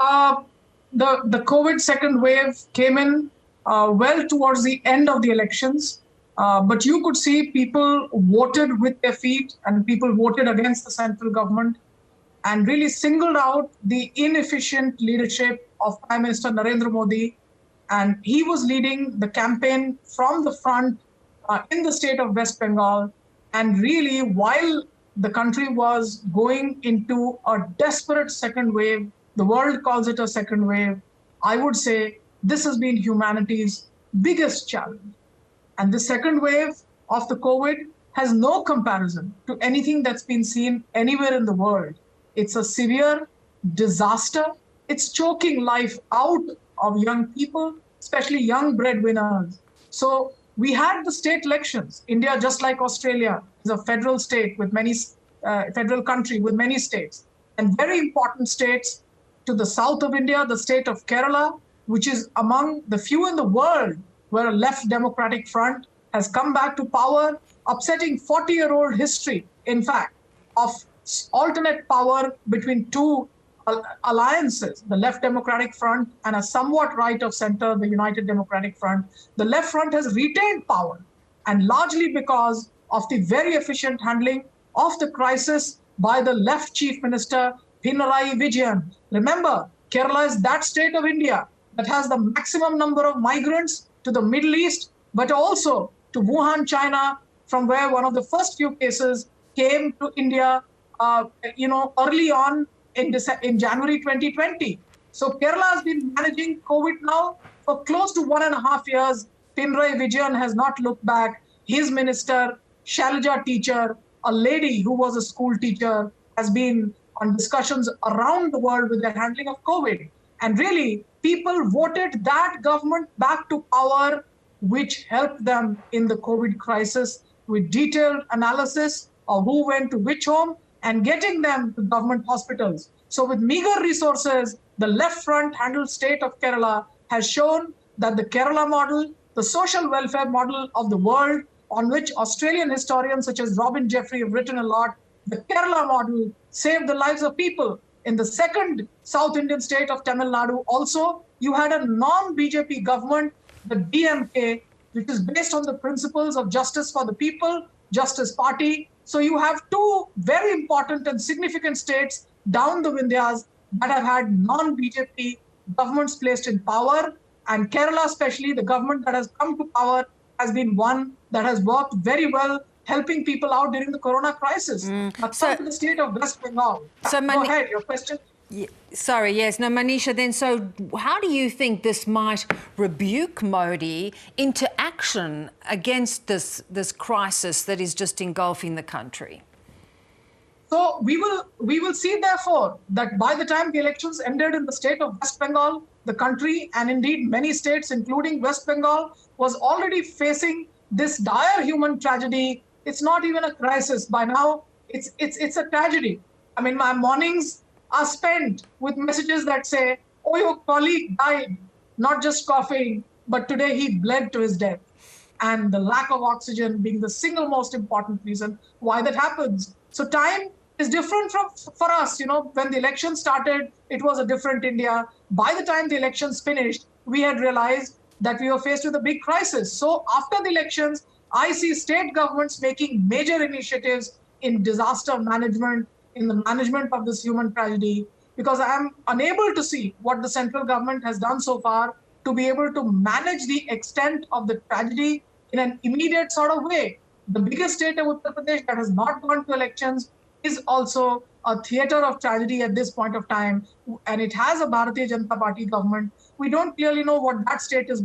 uh, the COVID second wave came in well towards the end of the elections, but you could see people voted with their feet and people voted against the central government and really singled out the inefficient leadership of Prime Minister Narendra Modi. And he was leading the campaign from the front in the state of West Bengal. And really, while the country was going into a desperate second wave, the world calls it a second wave, I would say this has been humanity's biggest challenge. And the second wave of the COVID has no comparison to anything that's been seen anywhere in the world. It's a severe disaster. It's choking life out of young people, especially young breadwinners. So we had the state elections. India, just like Australia, is a federal state with many federal country with many states, and very important states to the south of India, the state of Kerala, which is among the few in the world where a left democratic front has come back to power, upsetting 40-year-old history, in fact, of alternate power between two alliances, the Left Democratic Front and a somewhat right of center, the United Democratic Front. The left front has retained power, and largely because of the very efficient handling of the crisis by the left chief minister, Pinarayi Vijayan. Remember, Kerala is that state of India that has the maximum number of migrants to the Middle East, but also to Wuhan, China, from where one of the first few cases came to India, early on in January 2020. So Kerala has been managing COVID now for close to 1.5 years. Pinarayi Vijayan has not looked back. His minister, Shailaja Teacher, a lady who was a school teacher, has been on discussions around the world with their handling of COVID. And really, people voted that government back to power, which helped them in the COVID crisis with detailed analysis of who went to which home and getting them to government hospitals. So with meager resources, the left front handled state of Kerala has shown that the Kerala model, the social welfare model of the world, on which Australian historians such as Robin Jeffrey have written a lot, the Kerala model saved the lives of people. In the second South Indian state of Tamil Nadu also, you had a non-BJP government, the DMK, which is based on the principles of justice for the people, Justice Party. So you have two very important and significant states down the Vindhyas that have had non-BJP governments placed in power. And Kerala especially, the government that has come to power has been one that has worked very well, helping people out during the corona crisis. Now, come to the state of West Bengal. Go ahead, your question. Sorry, yes. No, Manisha, then, so how do you think this might rebuke Modi into action against this crisis that is just engulfing the country? So we will see, therefore, that by the time the elections ended in the state of West Bengal, the country, and indeed many states, including West Bengal, was already facing this dire human tragedy. It's not even a crisis. By now, it's a tragedy. I mean, my mornings are spent with messages that say, oh, your colleague died, not just coughing, but today he bled to his death. And the lack of oxygen being the single most important reason why that happens. So time is different for us. You know, when the election started, it was a different India. By the time the elections finished, we had realized that we were faced with a big crisis. So after the elections, I see state governments making major initiatives in disaster management, in the management of this human tragedy, because I am unable to see what the central government has done so far to be able to manage the extent of the tragedy in an immediate sort of way. The biggest state of Uttar Pradesh that has not gone to elections is also a theater of tragedy at this point of time, and it has a Bharatiya Janata Party government. We don't clearly know what that state is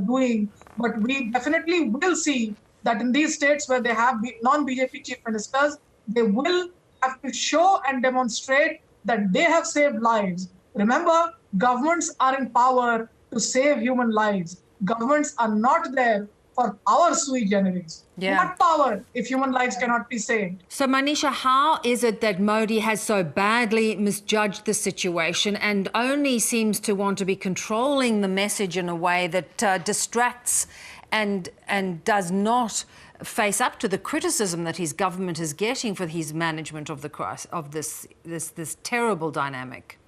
doing, but we definitely will see that in these states where they have non-BJP chief ministers, they will have to show and demonstrate that they have saved lives. Remember, governments are in power to save human lives. Governments are not there for power sui generis. What power if human lives cannot be saved? So, Manisha, how is it that Modi has so badly misjudged the situation and only seems to want to be controlling the message in a way that distracts and does not face up to the criticism that his government is getting for his management of the crisis, of this terrible dynamic?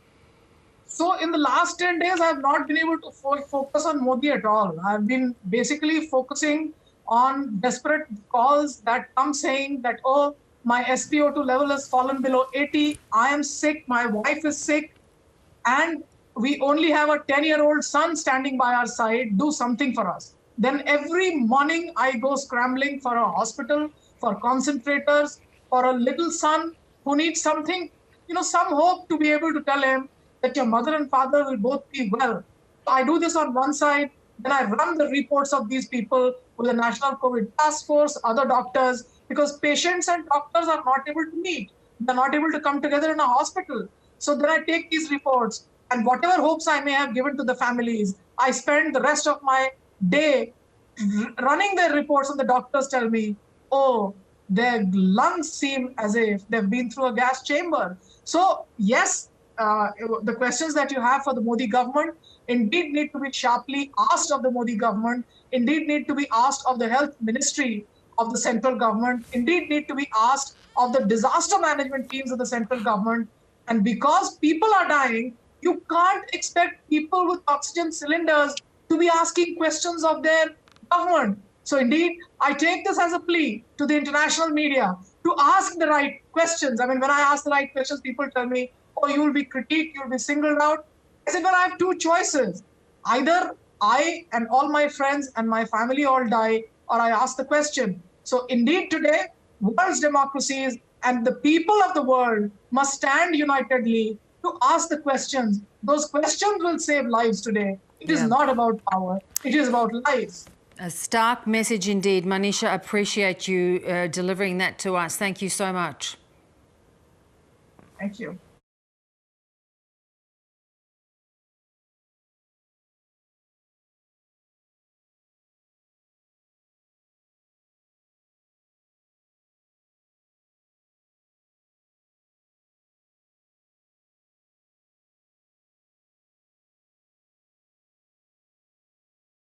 So in the last 10 days, I have not been able to focus on Modi at all. I've been basically focusing on desperate calls that come saying that, oh, my SpO2 level has fallen below 80. I am sick. My wife is sick. And we only have a 10-year-old son standing by our side. Do something for us. Then every morning I go scrambling for a hospital, for concentrators, for a little son who needs something, some hope to be able to tell him that your mother and father will both be well. I do this on one side, then I run the reports of these people with the National COVID Task Force, other doctors, because patients and doctors are not able to meet. They're not able to come together in a hospital. So then I take these reports, and whatever hopes I may have given to the families, I spend the rest of my day running their reports, and the doctors tell me, oh, their lungs seem as if they've been through a gas chamber. So yes, the questions that you have for the Modi government indeed need to be sharply asked of the Modi government, indeed need to be asked of the health ministry of the central government, indeed need to be asked of the disaster management teams of the central government. And because people are dying, you can't expect people with oxygen cylinders to be asking questions of their government. So indeed, I take this as a plea to the international media to ask the right questions. I mean, when I ask the right questions, people tell me, oh, you will be critiqued, you will be singled out. I said, well, I have two choices. Either I and all my friends and my family all die, or I ask the question. So indeed today, world's democracies and the people of the world must stand unitedly to ask the questions. Those questions will save lives today. It is not about power. It is about lives. A stark message indeed. Manisha, appreciate you delivering that to us. Thank you so much. Thank you.